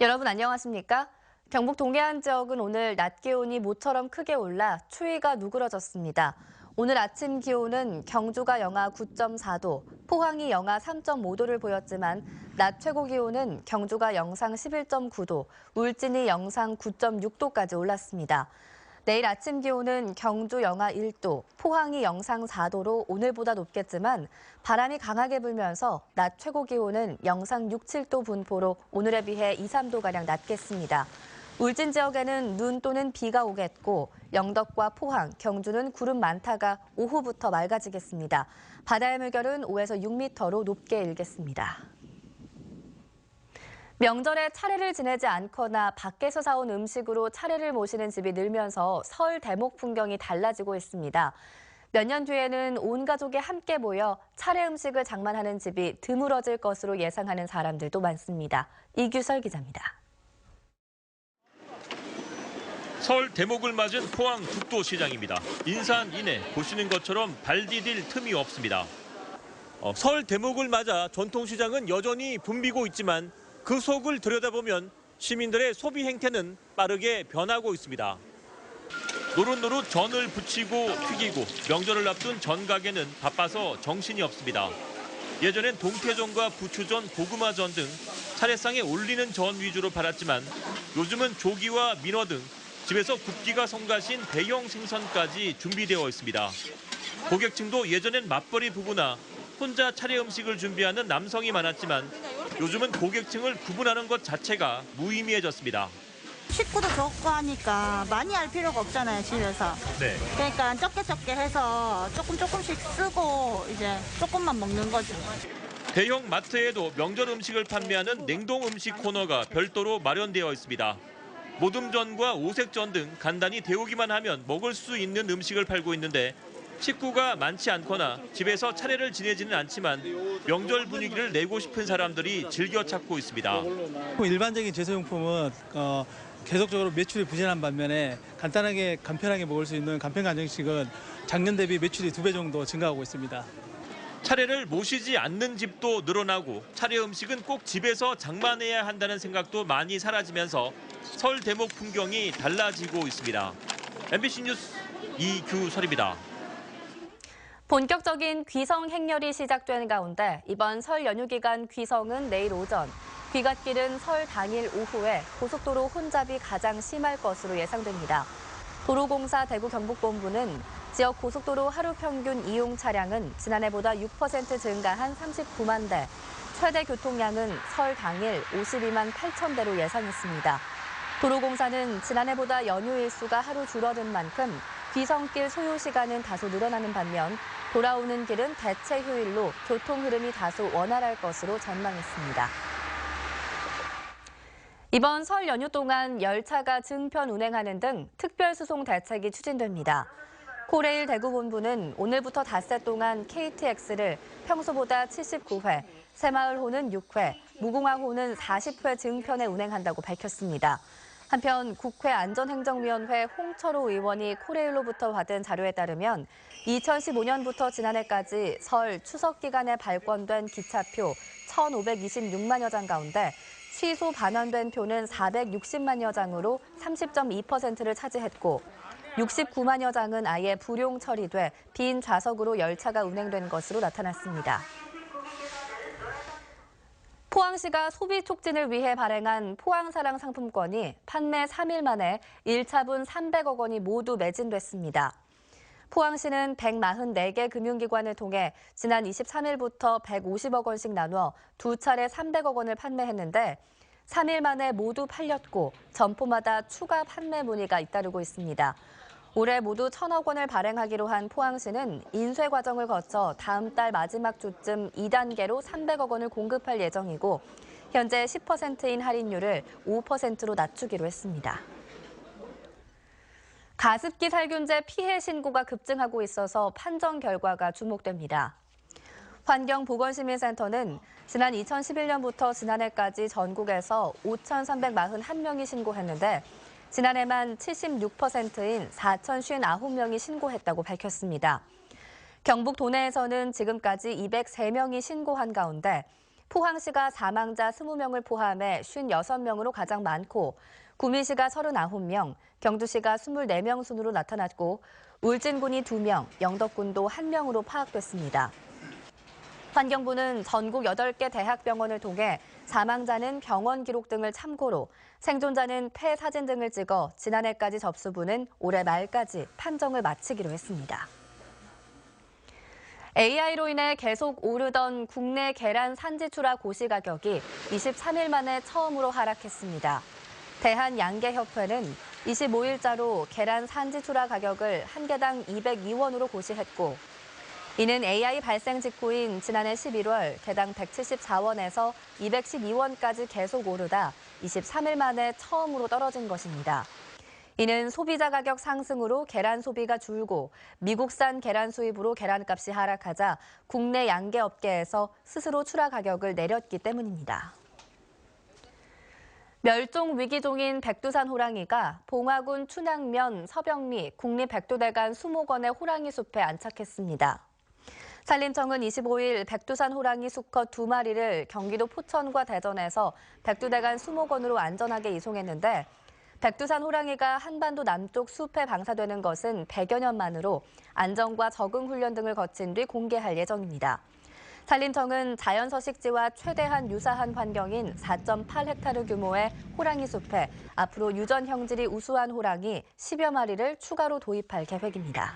여러분 안녕하십니까? 경북 동해안 지역은 오늘 낮 기온이 모처럼 크게 올라 추위가 누그러졌습니다. 오늘 아침 기온은 경주가 영하 9.4도, 포항이 영하 3.5도를 보였지만 낮 최고 기온은 경주가 영상 11.9도, 울진이 영상 9.6도까지 올랐습니다. 내일 아침 기온은 경주 영하 1도, 포항이 영상 4도로 오늘보다 높겠지만 바람이 강하게 불면서 낮 최고 기온은 영상 6, 7도 분포로 오늘에 비해 2, 3도가량 낮겠습니다. 울진 지역에는 눈 또는 비가 오겠고 영덕과 포항, 경주는 구름 많다가 오후부터 맑아지겠습니다. 바다의 물결은 5에서 6m로 높게 일겠습니다. 명절에 차례를 지내지 않거나 밖에서 사온 음식으로 차례를 모시는 집이 늘면서 설 대목 풍경이 달라지고 있습니다. 몇 년 뒤에는 온 가족이 함께 모여 차례 음식을 장만하는 집이 드물어질 것으로 예상하는 사람들도 많습니다. 이규설 기자입니다. 설 대목을 맞은 포항 죽도시장입니다. 인산인해 보시는 것처럼 발 디딜 틈이 없습니다. 설 대목을 맞아 전통시장은 여전히 붐비고 있지만 그 속을 들여다보면 시민들의 소비 행태는 빠르게 변하고 있습니다. 노릇노릇 전을 부치고 튀기고 명절을 앞둔 전 가게는 바빠서 정신이 없습니다. 예전엔 동태전과 부추전, 고구마전 등 차례상에 올리는 전 위주로 팔았지만 요즘은 조기와 민어 등 집에서 굽기가 성가신 대형 생선까지 준비되어 있습니다. 고객층도 예전엔 맞벌이 부부나 혼자 차례 음식을 준비하는 남성이 많았지만 요즘은 고객층을 구분하는 것 자체가 무의미해졌습니다. 식구도 적고 하니까 많이 할 필요가 없잖아요, 집에서. 네. 그러니까 적게 해서 조금씩 쓰고 이제 조금만 먹는 거죠. 대형 마트에도 명절 음식을 판매하는 냉동 음식 코너가 별도로 마련되어 있습니다. 모듬전과 오색전 등 간단히 데우기만 하면 먹을 수 있는 음식을 팔고 있는데 식구가 많지 않거나 집에서 차례를 지내지는 않지만 명절 분위기를 내고 싶은 사람들이 즐겨 찾고 있습니다. 일반적인 제수용품은 계속적으로 매출이 부진한 반면에 간단하게 간편하게 먹을 수 있는 간편 간정식은 작년 대비 매출이 2배 정도 증가하고 있습니다. 차례를 모시지 않는 집도 늘어나고 차례 음식은 꼭 집에서 장만해야 한다는 생각도 많이 사라지면서 설 대목 풍경이 달라지고 있습니다. MBC 뉴스 이규설입니다. 본격적인 귀성 행렬이 시작된 가운데 이번 설 연휴 기간 귀성은 내일 오전, 귀갓길은 설 당일 오후에 고속도로 혼잡이 가장 심할 것으로 예상됩니다. 도로공사 대구 경북본부는 지역 고속도로 하루 평균 이용 차량은 지난해보다 6% 증가한 39만 대, 최대 교통량은 설 당일 52만 8천 대로 예상했습니다. 도로공사는 지난해보다 연휴 일수가 하루 줄어든 만큼 귀성길 소요 시간은 다소 늘어나는 반면 돌아오는 길은 대체 휴일로 교통 흐름이 다소 원활할 것으로 전망했습니다. 이번 설 연휴 동안 열차가 증편 운행하는 등 특별수송 대책이 추진됩니다. 코레일 대구본부는 오늘부터 닷새 동안 KTX를 평소보다 79회, 새마을호는 6회, 무궁화호는 40회 증편에 운행한다고 밝혔습니다. 한편 국회 안전행정위원회 홍철호 의원이 코레일로부터 받은 자료에 따르면 2015년부터 지난해까지 설 추석 기간에 발권된 기차표 1,526만여 장 가운데 취소 반환된 표는 460만여 장으로 30.2%를 차지했고 69만여 장은 아예 불용 처리돼 빈 좌석으로 열차가 운행된 것으로 나타났습니다. 포항시가 소비 촉진을 위해 발행한 포항사랑 상품권이 판매 3일 만에 1차분 300억 원이 모두 매진됐습니다. 포항시는 144개 금융기관을 통해 지난 23일부터 150억 원씩 나눠 두 차례 300억 원을 판매했는데 3일 만에 모두 팔렸고 점포마다 추가 판매 문의가 잇따르고 있습니다. 올해 모두 1,000억 원을 발행하기로 한 포항시는 인쇄 과정을 거쳐 다음 달 마지막 주쯤 2단계로 300억 원을 공급할 예정이고 현재 10%인 할인율을 5%로 낮추기로 했습니다. 가습기 살균제 피해 신고가 급증하고 있어서 판정 결과가 주목됩니다. 환경보건시민센터는 지난 2011년부터 지난해까지 전국에서 5,341명이 신고했는데 지난해만 76%인 4,059명이 신고했다고 밝혔습니다. 경북 도내에서는 지금까지 203명이 신고한 가운데 포항시가 사망자 20명을 포함해 56명으로 가장 많고 구미시가 39명, 경주시가 24명 순으로 나타났고 울진군이 2명, 영덕군도 1명으로 파악됐습니다. 환경부는 전국 8개 대학병원을 통해 사망자는 병원 기록 등을 참고로 생존자는 폐 사진 등을 찍어 지난해까지 접수부는 올해 말까지 판정을 마치기로 했습니다. AI로 인해 계속 오르던 국내 계란 산지 출하 고시 가격이 23일 만에 처음으로 하락했습니다. 대한양계협회는 25일자로 계란 산지 출하 가격을 한 개당 202원으로 고시했고 이는 AI 발생 직후인 지난해 11월 개당 174원에서 212원까지 계속 오르다 23일 만에 처음으로 떨어진 것입니다. 이는 소비자 가격 상승으로 계란 소비가 줄고 미국산 계란 수입으로 계란값이 하락하자 국내 양계업계에서 스스로 출하 가격을 내렸기 때문입니다. 멸종 위기종인 백두산 호랑이가 봉화군 춘향면 서병리 국립백두대간 수목원의 호랑이 숲에 안착했습니다. 산림청은 25일 백두산 호랑이 수컷 2마리를 경기도 포천과 대전에서 백두대간 수목원으로 안전하게 이송했는데 백두산 호랑이가 한반도 남쪽 숲에 방사되는 것은 100여 년 만으로 안전과 적응 훈련 등을 거친 뒤 공개할 예정입니다. 산림청은 자연서식지와 최대한 유사한 환경인 4.8헥타르 규모의 호랑이 숲에 앞으로 유전 형질이 우수한 호랑이 10여 마리를 추가로 도입할 계획입니다.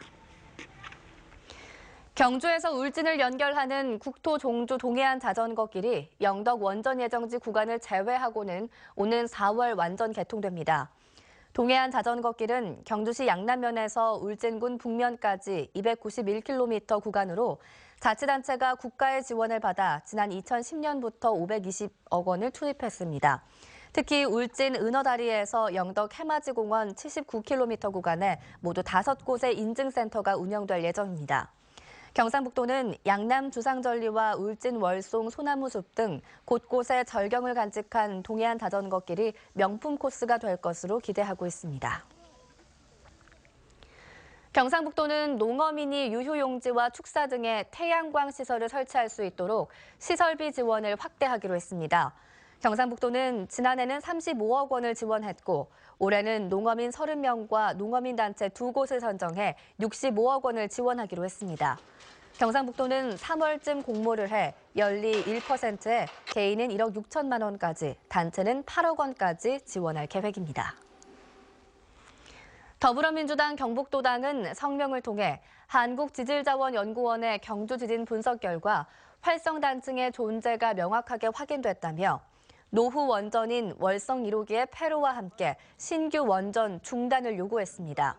경주에서 울진을 연결하는 국토종주 동해안 자전거길이 영덕 원전 예정지 구간을 제외하고는 오는 4월 완전 개통됩니다. 동해안 자전거길은 경주시 양남면에서 울진군 북면까지 291km 구간으로 자치단체가 국가의 지원을 받아 지난 2010년부터 520억 원을 투입했습니다. 특히 울진 은어다리에서 영덕 해맞이공원 79km 구간에 모두 5곳의 인증센터가 운영될 예정입니다. 경상북도는 양남 주상절리와 울진 월송 소나무숲 등 곳곳에 절경을 간직한 동해안 자전거길이 명품 코스가 될 것으로 기대하고 있습니다. 경상북도는 농어민이 유휴용지와 축사 등의 태양광 시설을 설치할 수 있도록 시설비 지원을 확대하기로 했습니다. 경상북도는 지난해는 35억 원을 지원했고 올해는 농어민 30명과 농어민 단체 2곳을 선정해 65억 원을 지원하기로 했습니다. 경상북도는 3월쯤 공모를 해 연리 1%에 개인은 1억 6천만 원까지, 단체는 8억 원까지 지원할 계획입니다. 더불어민주당 경북도당은 성명을 통해 한국지질자원연구원의 경주지진 분석 결과 활성단층의 존재가 명확하게 확인됐다며 노후 원전인 월성 1호기의 폐로와 함께 신규 원전 중단을 요구했습니다.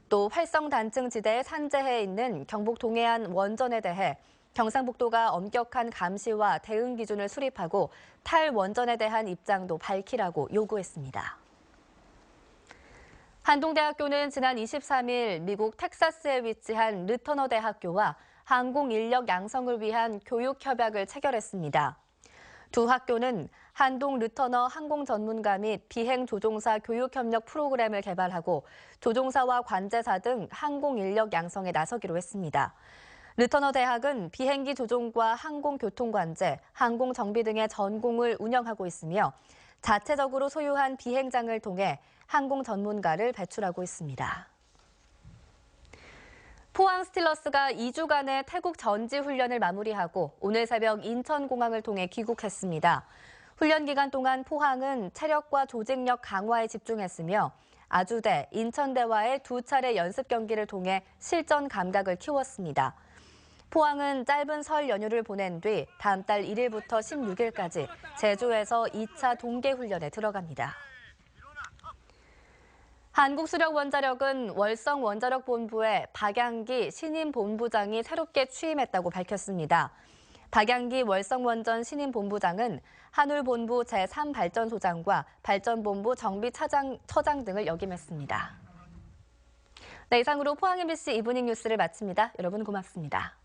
또 활성단층 지대의 산재해에 있는 경북 동해안 원전에 대해 경상북도가 엄격한 감시와 대응 기준을 수립하고 탈원전에 대한 입장도 밝히라고 요구했습니다. 한동대학교는 지난 23일 미국 텍사스에 위치한 르터너 대학교와 항공인력 양성을 위한 교육 협약을 체결했습니다. 두 학교는 한동 르터너 항공전문가 및 비행조종사 교육협력 프로그램을 개발하고 조종사와 관제사 등 항공인력 양성에 나서기로 했습니다. 르터너 대학은 비행기 조종과 항공교통관제, 항공정비 등의 전공을 운영하고 있으며 자체적으로 소유한 비행장을 통해 항공 전문가를 배출하고 있습니다. 포항 스틸러스가 2주간의 태국 전지 훈련을 마무리하고 오늘 새벽 인천공항을 통해 귀국했습니다. 훈련 기간 동안 포항은 체력과 조직력 강화에 집중했으며 아주대, 인천대와의 2차례 연습 경기를 통해 실전 감각을 키웠습니다. 포항은 짧은 설 연휴를 보낸 뒤 다음 달 1일부터 16일까지 제주에서 2차 동계훈련에 들어갑니다. 한국수력원자력은 월성원자력본부에 박양기 신임 본부장이 새롭게 취임했다고 밝혔습니다. 박양기 월성원전 신임 본부장은 한울본부 제3발전소장과 발전본부 정비처장 등을 역임했습니다. 네, 이상으로 포항 MBC 이브닝 뉴스를 마칩니다. 여러분 고맙습니다.